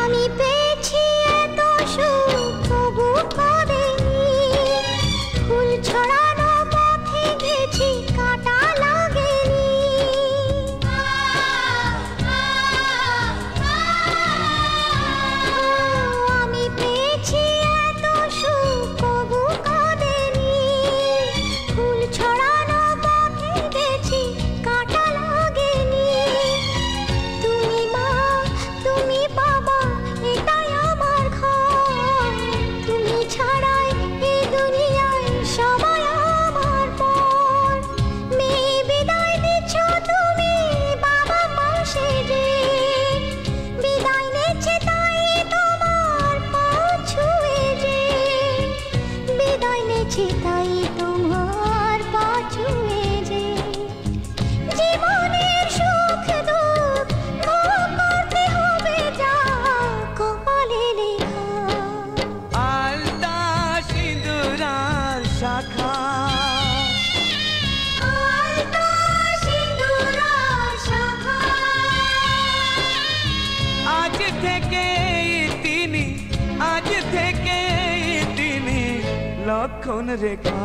আমি পেয়েছি এত সুখ তবু কাঁদেনি, ফুল ছড়ানো পথে গেছি কাঁটা লাগেনি। আমি পেয়েছি এত সুখ তবু কাঁদেনি, ফুল ছড়ানো পথে গেছি কাঁটা লাগেনি। তুমি মা তুমি বাবা এটাই আমার ঘর, তুমি ছাড়াই এই দুনিয়ায় সবাই আমার পর। মেয়ে বিদায় দিচ্ছ তুমি বাবা মা সেজে, বিদায় নিচ্ছে তাই তোমার পা ছুঁয়ে যে, বিদায় নিচ্ছে তাই তোমার পা ছুঁয়ে যে। জীবনের সুখ দুঃখ ভোগ করতে হবে যা কপালে লেখা। আলতা সিঁদুরার শাখা, আলতা সিঁদুরার শাখা, আজ থেকে তিনি, আজ থেকে তিনি লক্ষণ রেখা।